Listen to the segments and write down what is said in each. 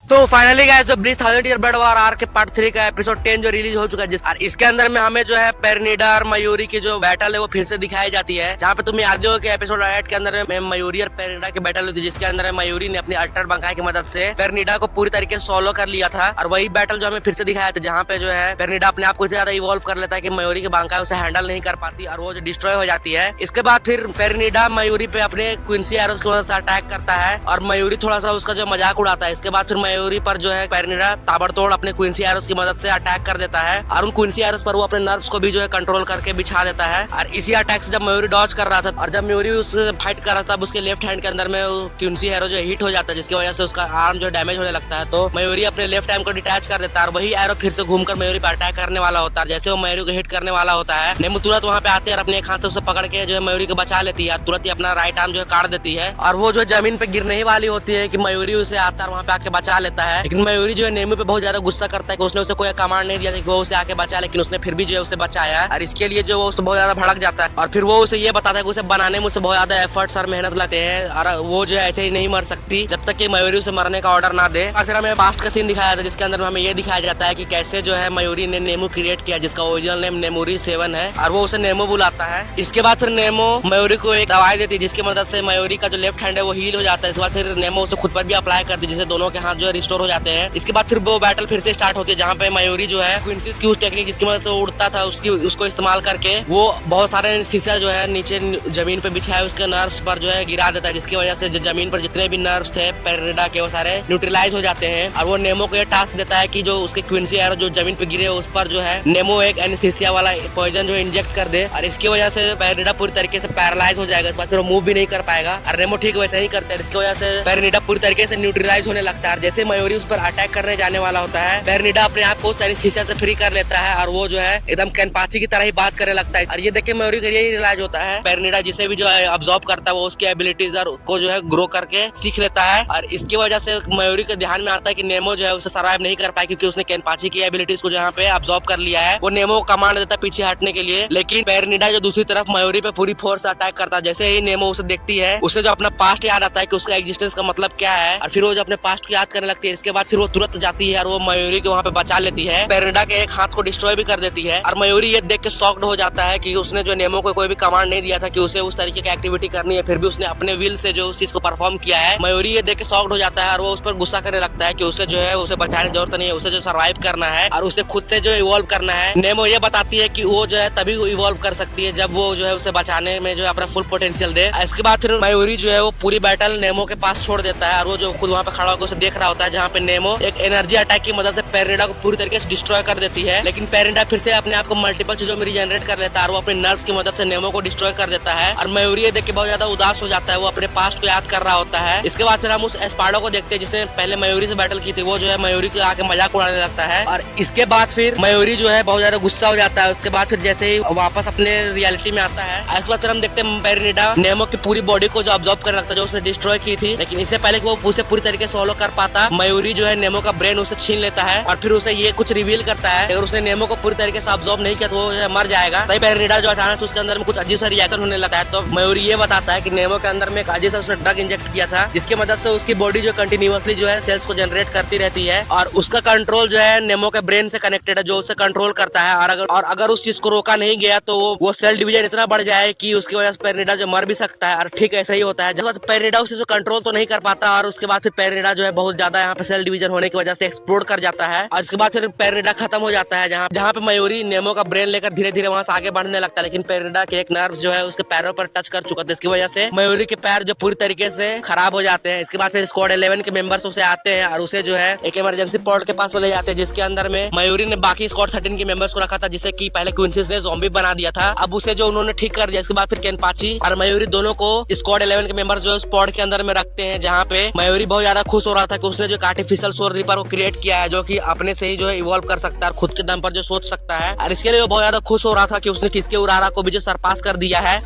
तो finally guys जो bleach 1000 year blood वार arc के पार्ट 3 का एपिसोड 10 जो रिलीज हो चुका है और इसके अंदर में हमें जो है पेरनिडा और मयूरी की जो बैटल है वो फिर से दिखाई जाती है। जहाँ पे तुम्हें याद हो कि एपिसोड 8 के अंदर में मयूरी और पेरनिडा की बैटल हुई थी, जिसके अंदर मयूरी ने अपनी अल्टर बंकाई की मदद से पेरनिडा को पूरी तरीके से सोलो कर लिया था। और वही बैटल जो हमें फिर से दिखाया था, जहाँ पे जो है पेरनिडा अपने आप को इतना ज्यादा इवॉल्व कर लेता है कि मयूरी की बंकाई उसे हैंडल नहीं कर पाती और वो जो डिस्ट्रॉय हो जाती है। इसके बाद फिर पेरनिडा मयूरी पे अपने क्विंसी एरोस की मदद से अटैक करता है और मयूरी थोड़ा सा उसका जो मजाक उड़ाता है। इसके बाद फिर मयूरी पर जो है पेरनिडा ताबड़तोड़ अपने क्विंसी एरोस की मदद से अटैक कर देता है और उन क्विंसी एरोस पर वो अपने नर्व्स को भी जो है कंट्रोल करके बिछा देता है। और इसी अटैक से जब मयूरी डॉज कर रहा था और जब मयूरी उससे फाइट कर रहा था, उसके लेफ्ट हैंड के अंदर में क्विंसी एरो जो हिट हो जाता है, जिसकी वजह से उसका आर्म जो डैमेज होने लगता है। तो मयूरी अपने लेफ्ट आर्म को डिटैच कर देता है और वही एरो फिर से घूमकर मयूरी पर अटैक करने वाला होता है। जैसे वो मयूरी को हिट करने वाला होता है, नेमू तुरंत वहाँ पे आते हैं और अपने एक हाथ से उसे पकड़ के जो है मयूरी को बचा लेती है। तुरंत ही अपना राइट आर्म जो है काट देती है और वो जो जमीन पे गिरने ही वाली होती है कि मयूरी उसे आता है वहाँ पे आके बचा लेता है। लेकिन मयूरी जो है नेमू पे बहुत ज्यादा गुस्सा करता है कि उसने उसे कोई कमांड नहीं दिया था कि वो उसे आके बचा, लेकिन उसने फिर भी जो है उसे बचाया और इसके लिए जो वो उसे बहुत ज्यादा भड़क जाता है और फिर वो उसे ये बताता है कि उसे बनाने में उसे बहुत ज्यादा एफर्ट्स और मेहनत लगते हैं और वो जो है ऐसे ही नहीं मर सकती जब तक कि मयूरी उसे मरने का ऑर्डर ना दे। और फिर हमें पास्ट का सीन दिखाया था, जिसके अंदर हमें ये दिखाया जाता है कि कैसे जो है मयूरी ने नेमो क्रिएट किया, जिसका ओरिजिनल नेम नेमोरी 7 है और वो उसे नेमो बुलाता है। इसके बाद फिर नेमो मयूरी को एक दवाई देती है, जिसकी मदद से मयूरी का जो लेफ्ट हैंड है वो हील हो जाता है। इसके बाद फिर नेमो उसे खुद पर भी अप्लाई करती है, जिससे दोनों के हाथ जो है रिस्टोर हो जाते हैं। इसके बाद फिर वो बैटल फिर से स्टार्ट होती है, जहाँ पे मयूरी जो है क्विंसिस की उस टेक्निक जिसकी मदद से उड़ता था उसको इस्तेमाल करके वो बहुत सारे शीशा जो है नीचे जमीन पे बिछाए उसके नर्व्स पर जो है गिरा देता है, जिसकी वजह से जो जमीन पर जितने भी नर्व्स थे पेरनिडा के वो सारे न्यूट्रलाइज हो जाते हैं। और वो नेमो को ये टास्क देता है कि जो उसके क्विंसी एरो जो जमीन पे गिरे उस पर जो है नेमो एक एनेस्थीसिया वाला पॉइजन जो इंजेक्ट कर दे और इसकी वजह से पेरनिडा पूरी तरीके से पैरालाइज हो जाएगा। इस बाद फिर वो मूव भी नहीं कर पाएगा और नेमो ठीक वैसे ही करते हैं। इसकी वजह से पेरनिडा पूरी तरीके से न्यूट्रलाइज होने लगता है। जैसे मयूरी उस पर अटैक करने जाने वाला होता है, पेरनिडा अपने आप को एनेस्थीसिया से फ्री कर लेता है और वो जो है एकदम केनपाची की तरह ही बात करने लगता है। और ये देख के मयूरी को यही रियलाइज होता है पेरनिडा जिसे भी जो है अब्सॉर्ब करता है वो उसकी एबिलिटीज और को जो है ग्रो करके सीख लेता है। और इसकी वजह से मयूरी के ध्यान में आता है कि नेमो जो है उसे सर्वाइव नहीं कर पाए, क्योंकि उसने केनपाची की एबिलिटीज को जहाँ पे अब्सॉर्ब कर लिया है। वो नेमो को कमांड देता है पीछे हटने के लिए, लेकिन पेरनिडा जो दूसरी तरफ मयूरी पे पूरी फोर्स अटैक करता है। जैसे ही नेमो उसे देखती है, उसे जो अपना पास्ट याद आता है कि उसका एग्जिस्टेंस का मतलब क्या है और फिर वो जो अपने पास्ट को याद करने लगती है। इसके बाद फिर वो तुरंत जाती है और वो मयूरी को वहाँ पे बचा लेती है। पेरनिडा के एक हाथ को डिस्ट्रॉय भी कर देती है और मयूरी ये देख के शॉक्ड हो जाता है कि उसने जो नेमो को कोई भी कमांड नहीं दिया था कि उसे उस तरीके की एक्टिविटी करनी है, फिर भी उसने अपने विल से जो उस चीज को परफॉर्म किया है। मयूरी ये देख के शॉक्ड हो जाता है और वो उस पर गुस्सा करने लगता है कि उसे जो है उसे बचाने की जरूरत नहीं है, उसे जो सर्वाइव करना है और उसे खुद से जो इवॉल्व करना है। नेमो ये बताती है कि वो जो है तभी इवॉल्व कर सकती है जब वो जो है उसे बचाने में जो है अपना फुल पोटेंशियल दे। इसके बाद फिर मयूरी जो है वो पूरी बैटल नेमो के पास छोड़ देता है और वो जो खुद वहाँ पे खड़ा होकर उसे देख रहा होता है, जहाँ पे नेमो एक एनर्जी अटैक की मदद से पेरनिडा को पूरी तरीके से डिस्ट्रॉय कर देती है। लेकिन पेरनिडा फिर से अपने आप को मल्टीपल चीजों में रिजेनरेट कर लेता है और वो अपने नर्व्स की मदद से नेमो को डिस्ट्रॉय कर देता है। और मयूरी ये देख के बहुत ज्यादा उदास हो जाता है, वो अपने पास्ट को याद कर रहा होता है। इसके बाद फिर हम उस एस्पार्डो को देखते हैं जिसने पहले मयूरी से बैटल की थी, वो जो है मयूरी को आके मजाक उड़ाने लगता है। और इसके बाद फिर मयूरी जो है बहुत ज्यादा गुस्सा हो जाता है। उसके बाद फिर जैसे ही वापस अपने रियलिटी में आता है, इसके बाद फिर हम देखते हैं पेरनिडा नेमो की पूरी बॉडी को जो ऑब्जॉर्व करने लगता है जो उसने डिस्ट्रॉय की थी। लेकिन इससे पहले कि वो उसे पूरी तरीके से फॉलो कर पाता, मयूरी जो है नेमो का ब्रेन उसे छीन लेता है और फिर उसे ये कुछ रिवील करता है अगर उसने नेमो को पूरी तरीके से ऑब्जॉर्व नहीं किया तो वो मर जाएगा। तभी पेरनिडा जो अचानक से उसके अंदर में कुछ अजीब सा रिएक्शन होने लगा है। तो मयूरी ये बताता है कि नेमो के अंदर में एक अजीब सा उसने ड्रग इंजेक्ट किया था, जिसकी मदद से उसकी बॉडी जो कंटिन्यूअसली जो है सेल्स को जनरेट करती रहती है और उसका कंट्रोल जो है नेमो के ब्रेन से कनेक्टेड है, जो उसे कंट्रोल करता है। और अगर उस चीज को रोका नहीं गया तो वो सेल डिवीजन इतना बढ़ जाए कि उसकी वजह से पेरनिडा जो मर भी सकता है। और ठीक ऐसा ही होता है, जब पेरनिडा उस चीज को कंट्रोल तो नहीं कर पाता और उसके बाद फिर पेरनिडा जो है बहुत ज्यादा यहाँ पे सेल डिवीजन होने की वजह से एक्सप्लोड कर जाता है और इसके बाद फिर पेरनिडा खत्म हो जाता है। जहाँ पे मयूरी नेमो का ब्रेन लेकर धीरे धीरे वहाँ से आगे बढ़ने लगता है, लेकिन पेरनिडा के एक नर्व जो है उसके पैरों पर टच कर चुका था, इसकी वजह से मयूरी के पैर जो पूरी तरीके से खराब हो जाते हैं। इसके बाद फिर स्क्वाड 11 के मेंबर्स उसे आते हैं और उसे जो है एक इमरजेंसी पोर्ट के पास ले जाते हैं, जिसके अंदर में मयूरी ने बाकी स्क्वाड 13 के मेंबर्स को रखा था, जिसे कि पहले क्विंसिस ने ज़ॉम्बी बना दिया था। अब उसे जो उन्होंने ठीक कर दिया। इसके बाद फिर केनपाची और मयूरी दोनों को स्क्वाड 11 के मेंबर्स जो स्पॉट के अंदर में रखते हैं, जहाँ पे मयूरी बहुत ज्यादा खुश हो रहा था कि उसने जो आर्टिफिशियल सोल रिपर को क्रिएट किया है, जो कि अपने से ही जो है इवॉल्व कर सकता है और खुद के दम पर जो सोच सकता है। और इसके लिए वो बहुत ज्यादा खुश हो रहा था कि उसने किसके उरारा को भी जो सरपास कर दिया है।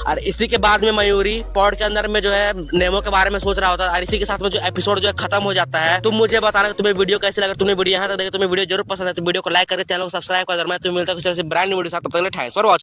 और इसी के बाद में मयूरी पॉड के अंदर में जो है नेमो के बारे में सोच रहा होता है और इसी के साथ में जो एपिसोड जो है खत्म हो जाता है। तुम मुझे बताना तुम्हें वीडियो कैसे लगा। तुम्हें वीडियो यहाँ तक देखा, तुम्हें वीडियो जरूर पसंद है तो वीडियो को लाइक करके चैनल को सब्सक्राइब कर देना। मैं तुम्हें मिलता हूँ ब्रांड वीडियो साथ, तब तक थैंक्स फॉर वॉचिंग।